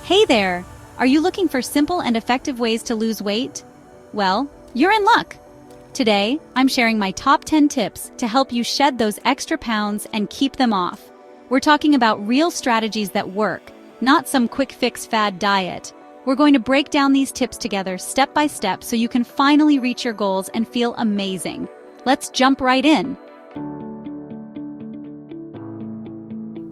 Hey there! Are you looking for simple and effective ways to lose weight? Well, you're in luck! Today, I'm sharing my top 10 tips to help you shed those extra pounds and keep them off. We're talking about real strategies that work, not some quick fix fad diet. We're going to break down these tips together step by step so you can finally reach your goals and feel amazing. Let's jump right in.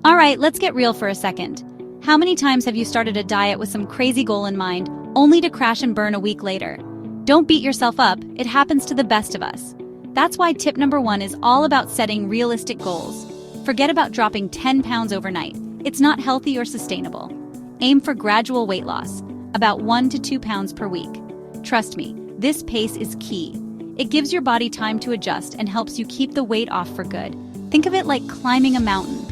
All right, let's get real for a second. How many times have you started a diet with some crazy goal in mind, only to crash and burn a week later? Don't beat yourself up, it happens to the best of us. That's why tip number 1 is all about setting realistic goals. Forget about dropping 10 pounds overnight. It's not healthy or sustainable. Aim for gradual weight loss, about 1 to 2 pounds per week. Trust me, this pace is key. It gives your body time to adjust and helps you keep the weight off for good. Think of it like climbing a mountain.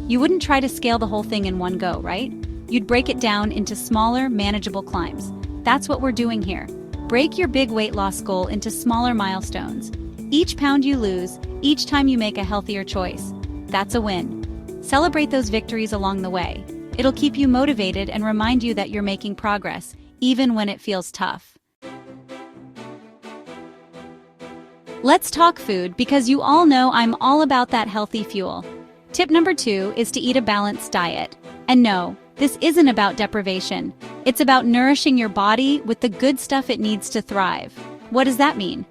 You wouldn't try to scale the whole thing in one go, right? You'd break it down into smaller, manageable climbs. That's what we're doing here. Break your big weight loss goal into smaller milestones. Each pound you lose, each time you make a healthier choice, that's a win. Celebrate those victories along the way. It'll keep you motivated and remind you that you're making progress, even when it feels tough. Let's talk food, because you all know I'm all about that healthy fuel. Tip number 2 is to eat a balanced diet. And no, this isn't about deprivation. It's about nourishing your body with the good stuff it needs to thrive. What does that mean?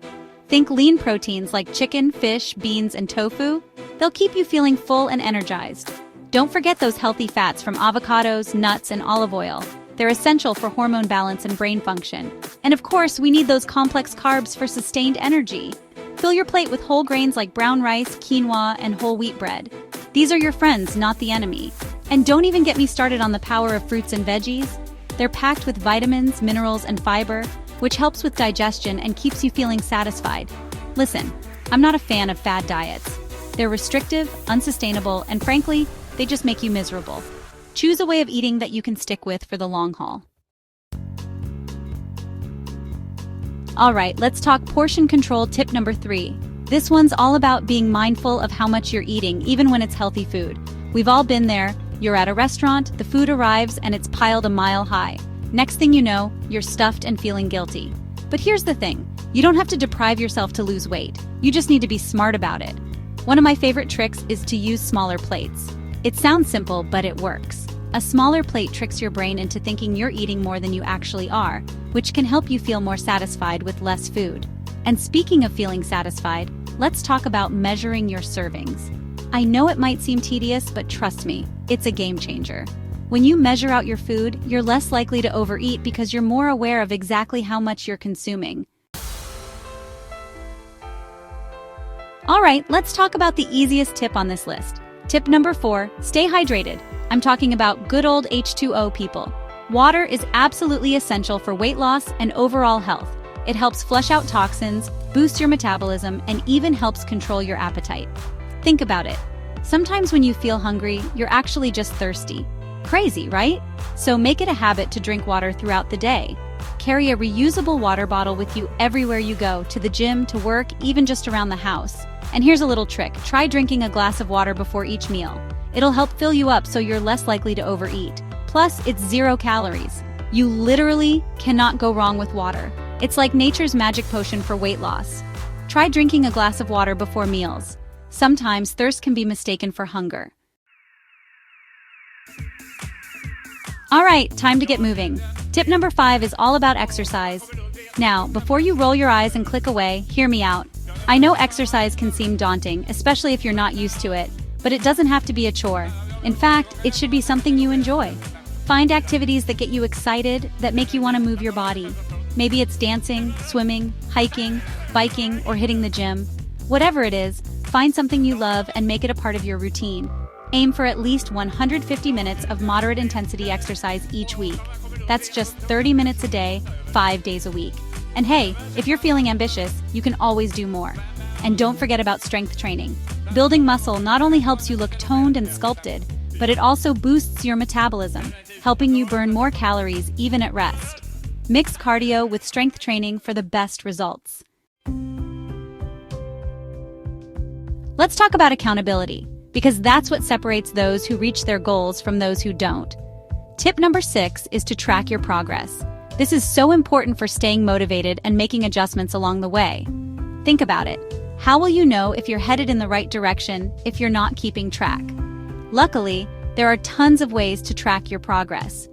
Think lean proteins like chicken, fish, beans, and tofu. They'll keep you feeling full and energized. Don't forget those healthy fats from avocados, nuts, and olive oil. They're essential for hormone balance and brain function. And of course, we need those complex carbs for sustained energy. Fill your plate with whole grains like brown rice, quinoa, and whole wheat bread. These are your friends, not the enemy. And don't even get me started on the power of fruits and veggies. They're packed with vitamins, minerals, and fiber, which helps with digestion and keeps you feeling satisfied. Listen, I'm not a fan of fad diets. They're restrictive, unsustainable, and frankly, they just make you miserable. Choose a way of eating that you can stick with for the long haul. All right, let's talk portion control tip number 3. This one's all about being mindful of how much you're eating, even when it's healthy food. We've all been there. You're at a restaurant, the food arrives, and it's piled a mile high. Next thing you know, you're stuffed and feeling guilty. But here's the thing. You don't have to deprive yourself to lose weight. You just need to be smart about it. One of my favorite tricks is to use smaller plates. It sounds simple, but it works. A smaller plate tricks your brain into thinking you're eating more than you actually are, which can help you feel more satisfied with less food. And speaking of feeling satisfied, let's talk about measuring your servings. I know it might seem tedious, but trust me, it's a game changer. When you measure out your food, you're less likely to overeat because you're more aware of exactly how much you're consuming. All right, let's talk about the easiest tip on this list. Tip number 4, stay hydrated. I'm talking about good old H2O, people. Water is absolutely essential for weight loss and overall health. It helps flush out toxins, boosts your metabolism, and even helps control your appetite. Think about it. Sometimes when you feel hungry, you're actually just thirsty. Crazy, right? So make it a habit to drink water throughout the day. Carry a reusable water bottle with you everywhere you go, to the gym, to work, even just around the house. And here's a little trick. Try drinking a glass of water before each meal. It'll help fill you up so you're less likely to overeat. Plus, it's 0 calories. You literally cannot go wrong with water. It's like nature's magic potion for weight loss. Try drinking a glass of water before meals. Sometimes thirst can be mistaken for hunger. All right, time to get moving. Tip number 5 is all about exercise. Now, before you roll your eyes and click away, hear me out. I know exercise can seem daunting, especially if you're not used to it, but it doesn't have to be a chore. In fact, it should be something you enjoy. Find activities that get you excited, that make you want to move your body. Maybe it's dancing, swimming, hiking, biking, or hitting the gym. Whatever it is, find something you love and make it a part of your routine. Aim for at least 150 minutes of moderate intensity exercise each week. That's just 30 minutes a day, 5 days a week. And hey, if you're feeling ambitious, you can always do more. And don't forget about strength training. Building muscle not only helps you look toned and sculpted, but it also boosts your metabolism, helping you burn more calories even at rest. Mix cardio with strength training for the best results. Let's talk about accountability, because that's what separates those who reach their goals from those who don't. Tip number 6 is to track your progress. This is so important for staying motivated and making adjustments along the way. Think about it. How will you know if you're headed in the right direction if you're not keeping track? Luckily, there are tons of ways to track your progress.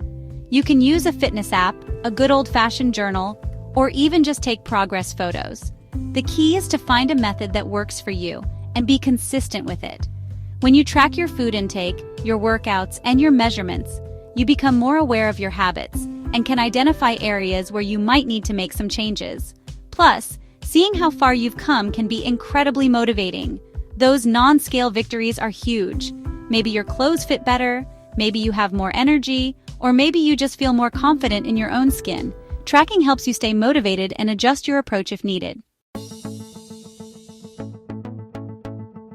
You can use a fitness app, a good old-fashioned journal, or even just take progress photos. The key is to find a method that works for you and be consistent with it. When you track your food intake, your workouts, and your measurements, you become more aware of your habits and can identify areas where you might need to make some changes. Plus, seeing how far you've come can be incredibly motivating. Those non-scale victories are huge. Maybe your clothes fit better, maybe you have more energy, or maybe you just feel more confident in your own skin. Tracking helps you stay motivated and adjust your approach if needed.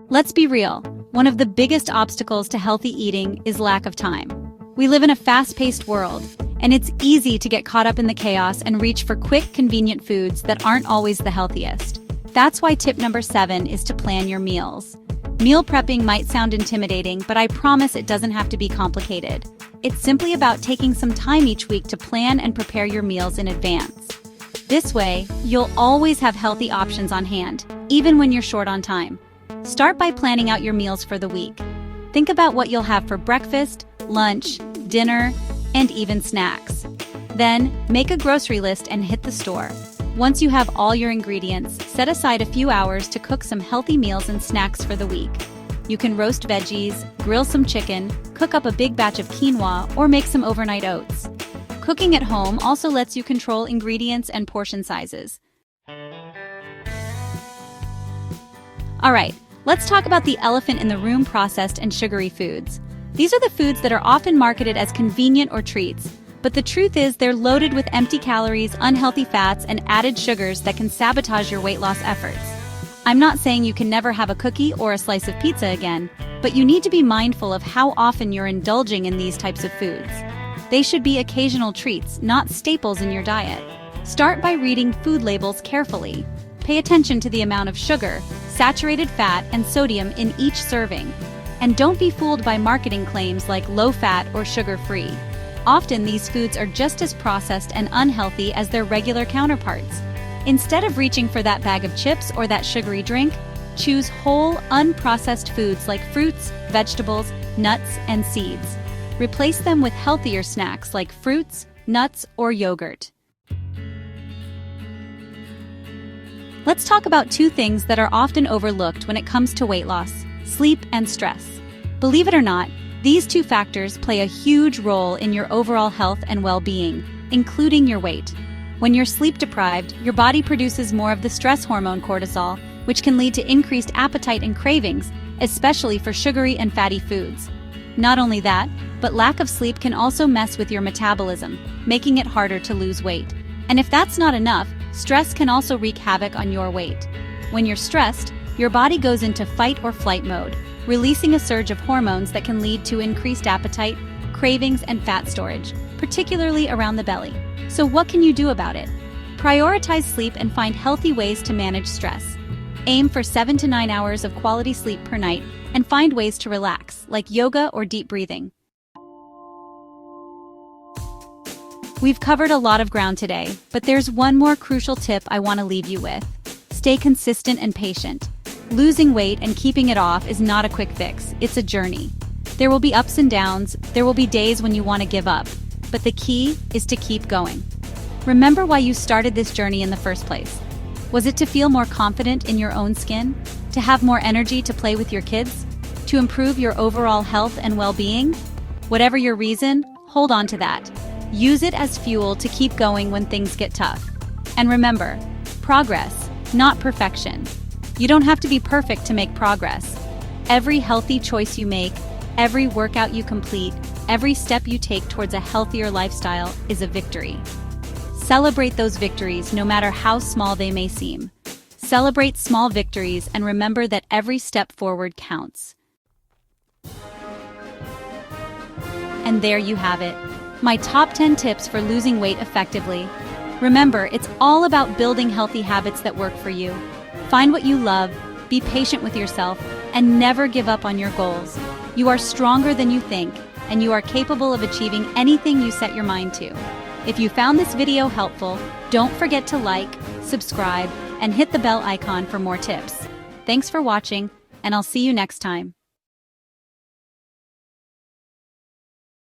Let's be real. One of the biggest obstacles to healthy eating is lack of time. We live in a fast-paced world, and it's easy to get caught up in the chaos and reach for quick, convenient foods that aren't always the healthiest. That's why tip number 7 is to plan your meals. Meal prepping might sound intimidating, but I promise it doesn't have to be complicated. It's simply about taking some time each week to plan and prepare your meals in advance. This way, you'll always have healthy options on hand, even when you're short on time. Start by planning out your meals for the week. Think about what you'll have for breakfast, lunch, dinner, and even snacks. Then, make a grocery list and hit the store. Once you have all your ingredients, set aside a few hours to cook some healthy meals and snacks for the week. You can roast veggies, grill some chicken, cook up a big batch of quinoa, or make some overnight oats. Cooking at home also lets you control ingredients and portion sizes. Alright, let's talk about the elephant in the room: processed and sugary foods. These are the foods that are often marketed as convenient or treats, but the truth is they're loaded with empty calories, unhealthy fats, and added sugars that can sabotage your weight loss efforts. I'm not saying you can never have a cookie or a slice of pizza again, but you need to be mindful of how often you're indulging in these types of foods. They should be occasional treats, not staples in your diet. Start by reading food labels carefully. Pay attention to the amount of sugar, saturated fat, and sodium in each serving. And don't be fooled by marketing claims like low-fat or sugar-free. Often these foods are just as processed and unhealthy as their regular counterparts. Instead of reaching for that bag of chips or that sugary drink, choose whole, unprocessed foods like fruits, vegetables, nuts, and seeds. Replace them with healthier snacks like fruits, nuts, or yogurt. Let's talk about 2 things that are often overlooked when it comes to weight loss: sleep and stress. Believe it or not, these 2 factors play a huge role in your overall health and well-being, including your weight. When you're sleep-deprived, your body produces more of the stress hormone cortisol, which can lead to increased appetite and cravings, especially for sugary and fatty foods. Not only that, but lack of sleep can also mess with your metabolism, making it harder to lose weight. And if that's not enough, stress can also wreak havoc on your weight. When you're stressed, your body goes into fight or flight mode, releasing a surge of hormones that can lead to increased appetite, cravings, and fat storage, particularly around the belly. So what can you do about it? Prioritize sleep and find healthy ways to manage stress. Aim for 7 to 9 hours of quality sleep per night and find ways to relax, like yoga or deep breathing. We've covered a lot of ground today, but there's one more crucial tip I want to leave you with. Stay consistent and patient. Losing weight and keeping it off is not a quick fix, it's a journey. There will be ups and downs, there will be days when you want to give up, but the key is to keep going. Remember why you started this journey in the first place. Was it to feel more confident in your own skin? To have more energy to play with your kids? To improve your overall health and well-being? Whatever your reason, hold on to that. Use it as fuel to keep going when things get tough. And remember, progress, not perfection. You don't have to be perfect to make progress. Every healthy choice you make, every workout you complete, every step you take towards a healthier lifestyle is a victory. Celebrate those victories no matter how small they may seem. Celebrate small victories and remember that every step forward counts. And there you have it. My top 10 tips for losing weight effectively. Remember, it's all about building healthy habits that work for you. Find what you love, be patient with yourself, and never give up on your goals. You are stronger than you think, and you are capable of achieving anything you set your mind to. If you found this video helpful, don't forget to like, subscribe, and hit the bell icon for more tips. Thanks for watching, and I'll see you next time.